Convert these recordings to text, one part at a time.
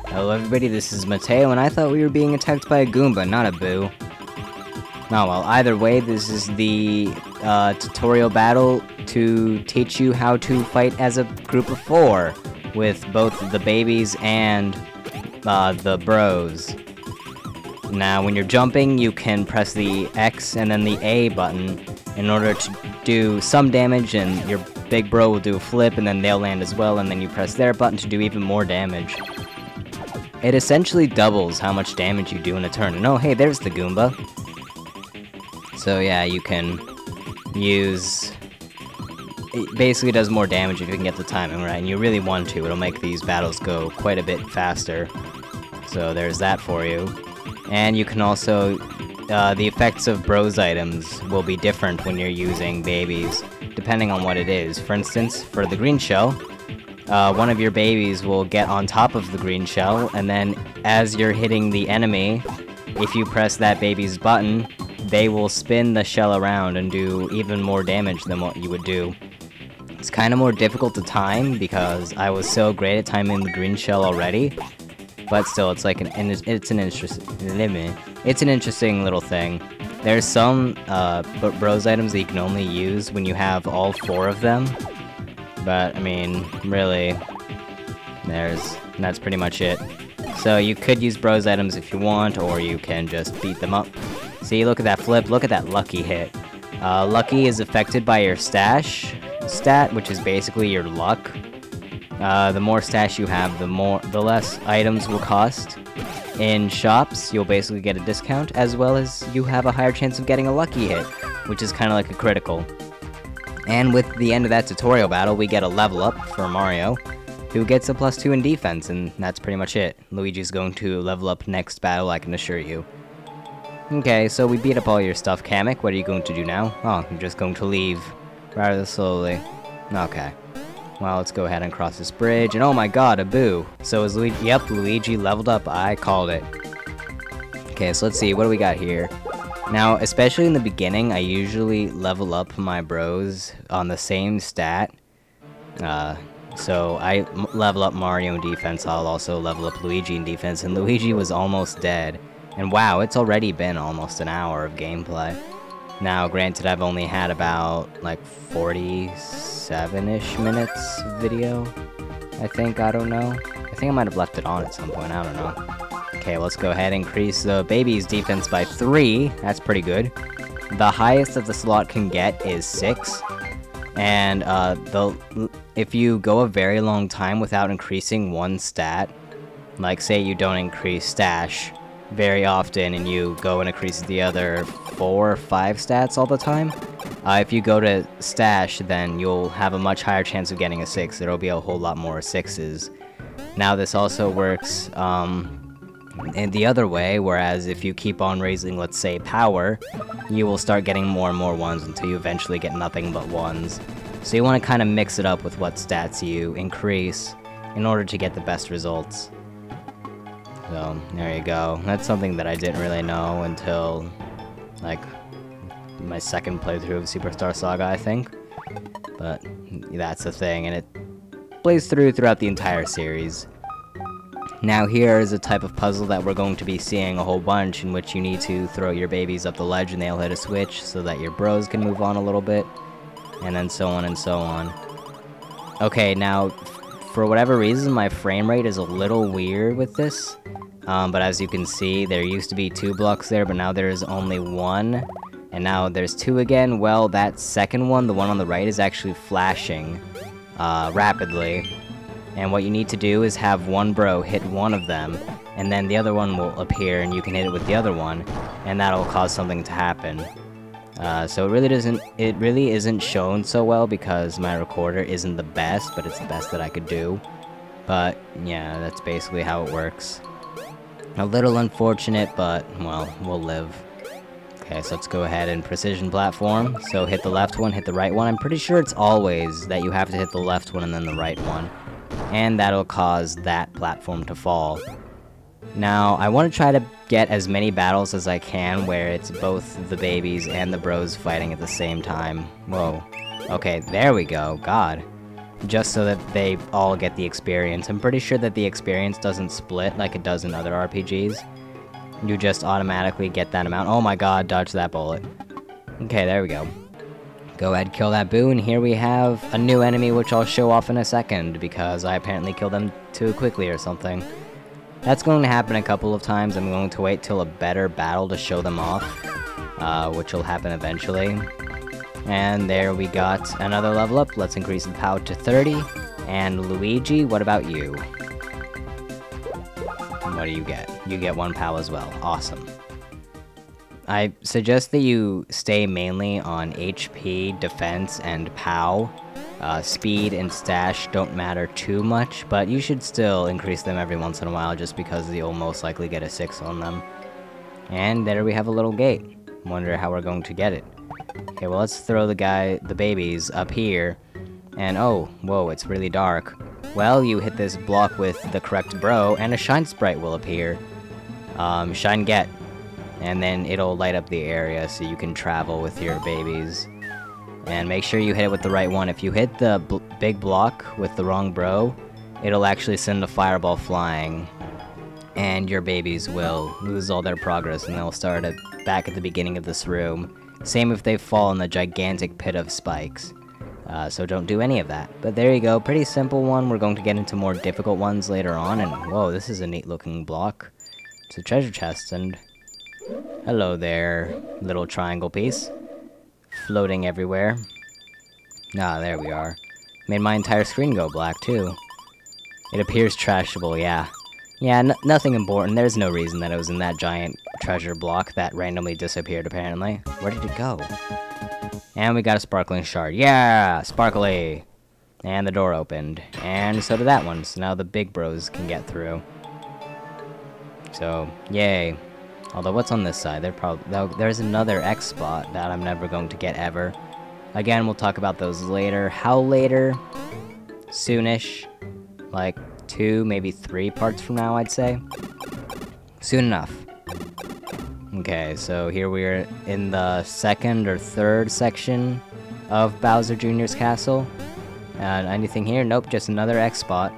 Hello everybody, this is Mateo, and I thought we were being attacked by a Goomba, not a Boo. Oh well, either way, this is the tutorial battle to teach you how to fight as a group of 4 with both the babies and the bros. Now, when you're jumping, you can press the X and then the A button in order to do some damage, and your big bro will do a flip, and then they'll land as well, and then you press their button to do even more damage. It essentially doubles how much damage you do in a turn. And oh, hey, there's the Goomba. So yeah, you can use... It basically does more damage if you can get the timing right, and you really want to. It'll make these battles go quite a bit faster. So there's that for you. And you can also... the effects of bros items will be different when you're using babies, depending on what it is. For instance, for the green shell, one of your babies will get on top of the green shell, and then as you're hitting the enemy, if you press that baby's button, they will spin the shell around and do even more damage than what you would do. It's kind of more difficult to time because I was so great at timing the green shell already, but still, it's like it's an interesting little thing. There's some bros items that you can only use when you have all 4 of them. But, I mean, really, that's pretty much it. So you could use bros items if you want, or you can just beat them up. See, look at that flip, look at that lucky hit. Lucky is affected by your stash stat, which is basically your luck. The more stash you have, the less items will cost. In shops, you'll basically get a discount, as well as you have a higher chance of getting a lucky hit, which is kind of like a critical. And with the end of that tutorial battle, we get a level up for Mario, who gets a +2 in defense, and that's pretty much it. Luigi's going to level up next battle, I can assure you. Okay, so we beat up all your stuff, Kamek. What are you going to do now? Oh, I'm just going to leave rather slowly. Okay. Well, let's go ahead and cross this bridge, and oh my god, a Boo! So is Luigi- yep, Luigi leveled up, I called it. Okay, so let's see, what do we got here? Now, especially in the beginning, I usually level up my bros on the same stat. So I level up Mario in defense, I'll also level up Luigi in defense, and Luigi was almost dead. And wow, it's already been almost an hour of gameplay. Now, granted, I've only had about, like, 47-ish minutes video, I think, I don't know. I think I might have left it on at some point, I don't know. Okay, let's go ahead and increase the baby's defense by 3, that's pretty good. The highest that the slot can get is 6, and if you go a very long time without increasing one stat, like say you don't increase stash very often and you go and increase the other 4 or 5 stats all the time, if you go to stash, then you'll have a much higher chance of getting a 6. There'll be a whole lot more 6s. Now this also works in the other way, whereas if you keep on raising, let's say, power, you will start getting more and more 1s until you eventually get nothing but 1s. So you want to kind of mix it up with what stats you increase in order to get the best results. So, there you go. That's something that I didn't really know until, like, my second playthrough of Superstar Saga, I think. But that's the thing, and it plays throughout the entire series. Now here is a type of puzzle that we're going to be seeing a whole bunch, in which you need to throw your babies up the ledge and they'll hit a switch so that your bros can move on a little bit, and then so on and so on. Okay, now, for whatever reason, my frame rate is a little weird with this, but as you can see, there used to be 2 blocks there, but now there's only 1, and now there's 2 again. Well, that second one, the one on the right, is actually flashing rapidly. And what you need to do is have one bro hit one of them, and then the other one will appear and you can hit it with the other one, and that'll cause something to happen. So it really isn't shown so well because my recorder isn't the best, but it's the best that I could do. But yeah, that's basically how it works. A little unfortunate, but well, we'll live. Okay, so let's go ahead and precision platform. So hit the left one, hit the right one. I'm pretty sure it's always that you have to hit the left one and then the right one, and that'll cause that platform to fall. Now, I want to try to get as many battles as I can where it's both the babies and the bros fighting at the same time. Whoa. Okay, there we go. God. just so that they all get the experience. I'm pretty sure that the experience doesn't split like it does in other RPGs. You just automatically get that amount. Oh my god, dodge that bullet. Okay, there we go. Go ahead, kill that boo, and here we have a new enemy which I'll show off in a second, because I apparently killed them too quickly or something. That's going to happen a couple of times. I'm going to wait till a better battle to show them off, which will happen eventually. And there we got another level up. Let's increase the power to 30. And Luigi, what about you? What do you get? You get 1 POW as well. Awesome. I suggest that you stay mainly on HP, defense, and POW. Speed and stash don't matter too much, but you should still increase them every once in a while just because you'll most likely get a 6 on them. And there we have a little gate. Wonder how we're going to get it. Okay, well, let's throw the babies up here. And oh, whoa, it's really dark. Well, you hit this block with the correct bro, and a shine sprite will appear. Shine get. And then it'll light up the area so you can travel with your babies. And make sure you hit it with the right one. If you hit the big block with the wrong bro, it'll actually send a fireball flying. And your babies will lose all their progress and they'll start back at the beginning of this room. Same if they fall in the gigantic pit of spikes. So don't do any of that. But there you go, pretty simple one. We're going to get into more difficult ones later on. And whoa, this is a neat looking block. It's a treasure chest, and hello there, little triangle piece. Floating everywhere. Ah, there we are. Made my entire screen go black, too. It appears trashable, yeah. Yeah, nothing important. There's no reason that it was in that giant treasure block that randomly disappeared, apparently. Where did it go? And we got a sparkling shard. Yeah! Sparkly! And the door opened. And so did that one. So now the big bros can get through. So, yay. Although, what's on this side? There's another X spot that I'm never going to get ever. Again, we'll talk about those later. How later? Soonish. Like 2, maybe 3 parts from now, I'd say. Soon enough. Okay, so here we are in the 2nd or 3rd section of Bowser Jr.'s castle. Anything here? Nope, just another X spot.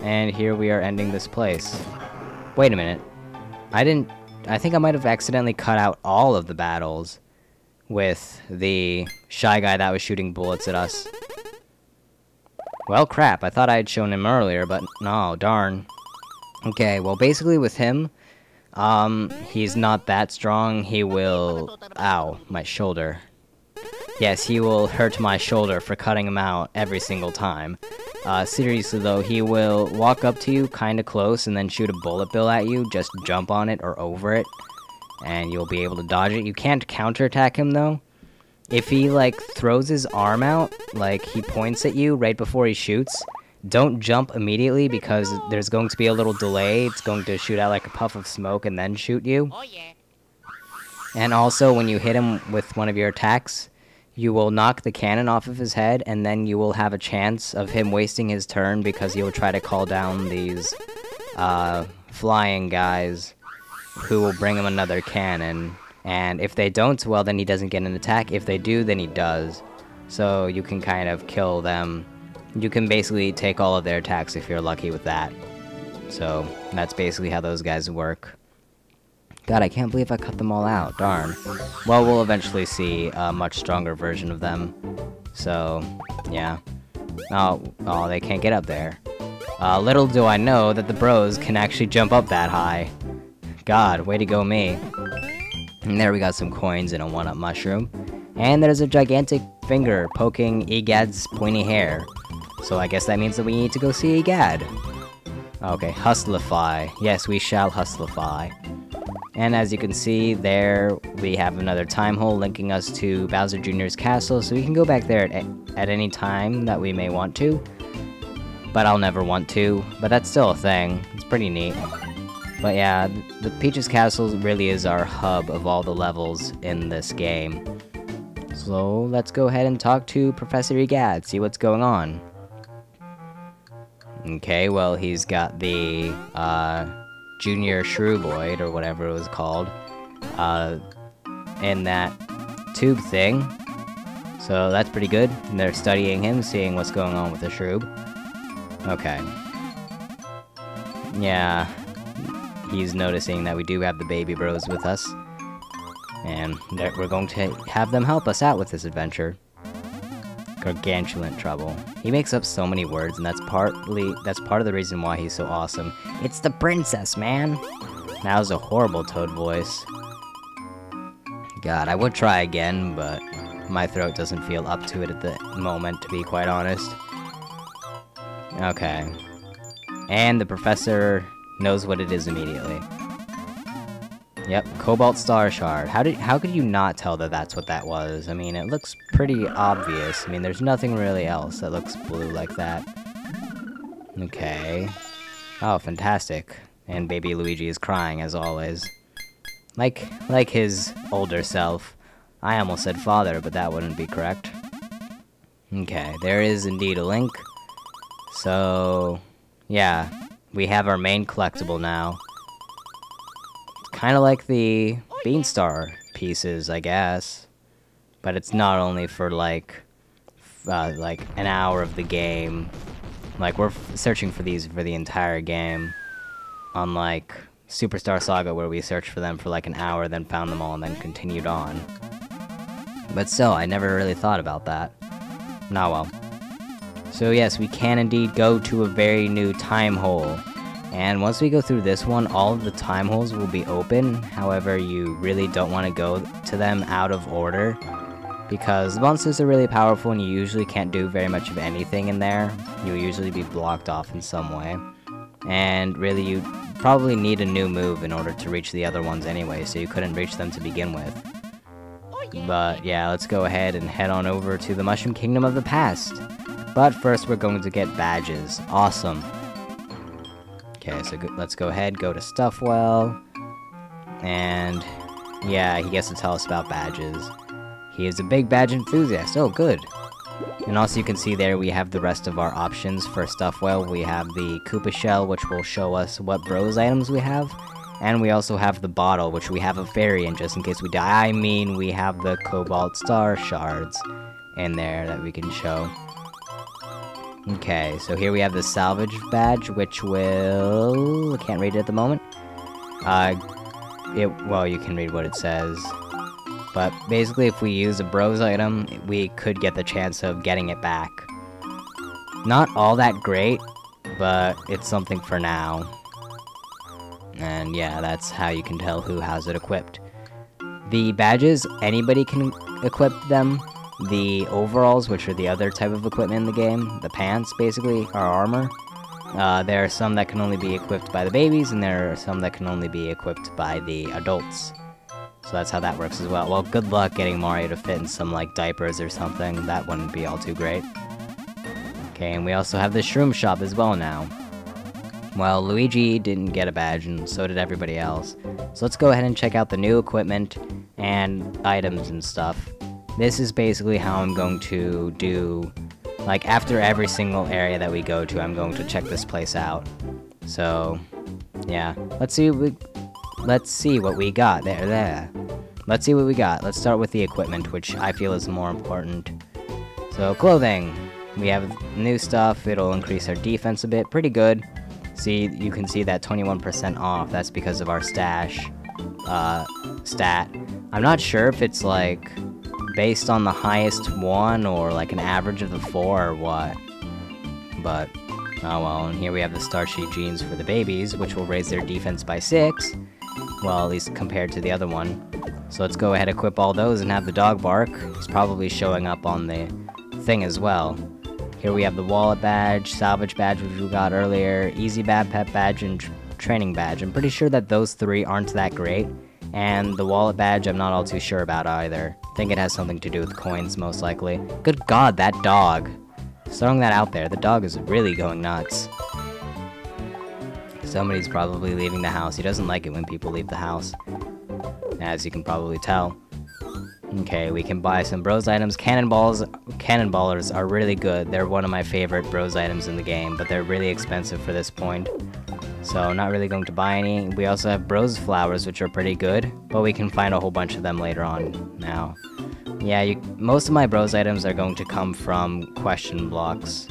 And here we are ending this place. Wait a minute. I think I might have accidentally cut out all of the battles with the shy guy that was shooting bullets at us. Well, crap, I thought I had shown him earlier, but no, darn. Okay, well, basically with him, he's not that strong. He will... Ow, my shoulder. Yes, he will hurt my shoulder for cutting him out every single time. Seriously though, he will walk up to you kinda close and then shoot a bullet bill at you, just jump on it or over it, and you'll be able to dodge it. You can't counterattack him though. If he, like, throws his arm out, like, he points at you right before he shoots, don't jump immediately because there's going to be a little delay. It's going to shoot out like a puff of smoke and then shoot you. Oh, yeah. And also, when you hit him with one of your attacks, you will knock the cannon off of his head, and then you will have a chance of him wasting his turn because he will try to call down these flying guys who will bring him another cannon. And if they don't, well, then he doesn't get an attack. If they do, then he does. So you can kind of kill them. You can basically take all of their attacks if you're lucky with that. So that's basically how those guys work. God, I can't believe I cut them all out. Darn. Well, we'll eventually see a much stronger version of them. So, yeah. Oh, they can't get up there. Little do I know that the bros can actually jump up that high. God, way to go me. And there we got some coins and a 1-up mushroom. And there's a gigantic finger poking Egad's pointy hair. So I guess that means that we need to go see Egad. Okay, hustlify. Yes, we shall hustlify. And as you can see, there we have another time hole linking us to Bowser Jr.'s castle, so we can go back there at any time that we may want to. But I'll never want to, but that's still a thing. It's pretty neat. But yeah, the Peach's Castle really is our hub of all the levels in this game. So let's go ahead and talk to Professor Egad, see what's going on. Okay, well, he's got the Junior Shrewboid, or whatever it was called, in that tube thing. So that's pretty good. And they're studying him, seeing what's going on with the shroob. Okay. Yeah. He's noticing that we do have the baby bros with us. And we're going to have them help us out with this adventure. Gargantuan trouble. He makes up so many words, and that's part of the reason why he's so awesome. It's the princess, man! That was a horrible Toad voice. God, I would try again, but my throat doesn't feel up to it at the moment, to be quite honest. Okay. And the professor knows what it is immediately. Yep, Cobalt Star Shard. How could you not tell that that's what that was? I mean, it looks pretty obvious. I mean, there's nothing really else that looks blue like that. Okay. Oh, fantastic. And baby Luigi is crying, as always. Like his older self. I almost said father, but that wouldn't be correct. Okay, there is indeed a link. So, yeah. We have our main collectible now. Kind of like the Beanstar pieces, I guess. But it's not only for, like an hour of the game. Like, we're searching for these for the entire game. Unlike Superstar Saga, where we searched for them for like an hour, then found them all, and then continued on. But still, I never really thought about that. Nah, well. So yes, we can indeed go to a very new time hole. And once we go through this one, all of the time holes will be open. However, you really don't want to go to them out of order, because the monsters are really powerful and you usually can't do very much of anything in there. You'll usually be blocked off in some way. And really, you probably need a new move in order to reach the other ones anyway, so you couldn't reach them to begin with. But yeah, let's go ahead and head on over to the Mushroom Kingdom of the Past. But first, we're going to get badges. Awesome. Okay, so let's go ahead, go to Stuffwell, and yeah, he gets to tell us about badges. He is a big badge enthusiast. Oh, good. And also you can see there we have the rest of our options for Stuffwell. We have the Koopa Shell, which will show us what Bros items we have, and we also have the bottle, which we have a fairy in just in case we die. I mean, we have the Cobalt Star Shards in there that we can show. Okay, so here we have the salvage badge, which will... I can't read it at the moment. Well, you can read what it says. But basically, if we use a Bros item, we could get the chance of getting it back. Not all that great, but it's something for now. And yeah, that's how you can tell who has it equipped. The badges, anybody can equip them. The overalls, which are the other type of equipment in the game, the pants, basically, are armor. There are some that can only be equipped by the babies, and there are some that can only be equipped by the adults. So that's how that works as well. Well, good luck getting Mario to fit in some, like, diapers or something. That wouldn't be all too great. Okay, and we also have the Shroom Shop as well now. Well, Luigi didn't get a badge, and so did everybody else. So let's go ahead and check out the new equipment and items and stuff. This is basically how I'm going to do, like, after every single area that we go to, I'm going to check this place out. So, yeah. Let's see what we got. There. Let's see what we got. Let's start with the equipment, which I feel is more important. So, clothing. We have new stuff. It'll increase our defense a bit. Pretty good. See, you can see that 21% off. That's because of our stash stat. I'm not sure if it's, like, based on the highest one, or like an average of the 4, or what. But, oh well, and here we have the Starchy Jeans for the babies, which will raise their defense by 6. Well, at least compared to the other one. So let's go ahead and equip all those and have the dog bark. He's probably showing up on the thing as well. Here we have the wallet badge, salvage badge, which we got earlier, easy bad pet badge, and training badge. I'm pretty sure that those 3 aren't that great. And the wallet badge, I'm not all too sure about either. I think it has something to do with coins, most likely. Good God, that dog. Just throwing that out there, the dog is really going nuts. Somebody's probably leaving the house. He doesn't like it when people leave the house, as you can probably tell. Okay, we can buy some Bros items. Cannonballers are really good. They're one of my favorite Bros items in the game, but they're really expensive for this point. So, not really going to buy any. We also have Bros Flowers, which are pretty good, but we can find a whole bunch of them later on now. Yeah, most of my bros items are going to come from question blocks.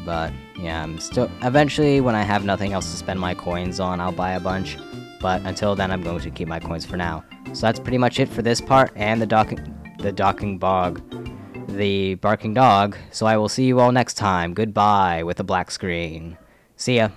But, yeah, I'm still... Eventually, when I have nothing else to spend my coins on, I'll buy a bunch. But until then, I'm going to keep my coins for now. So that's pretty much it for this part, and the docking bog. The barking dog. So I will see you all next time. Goodbye, with a black screen. See ya.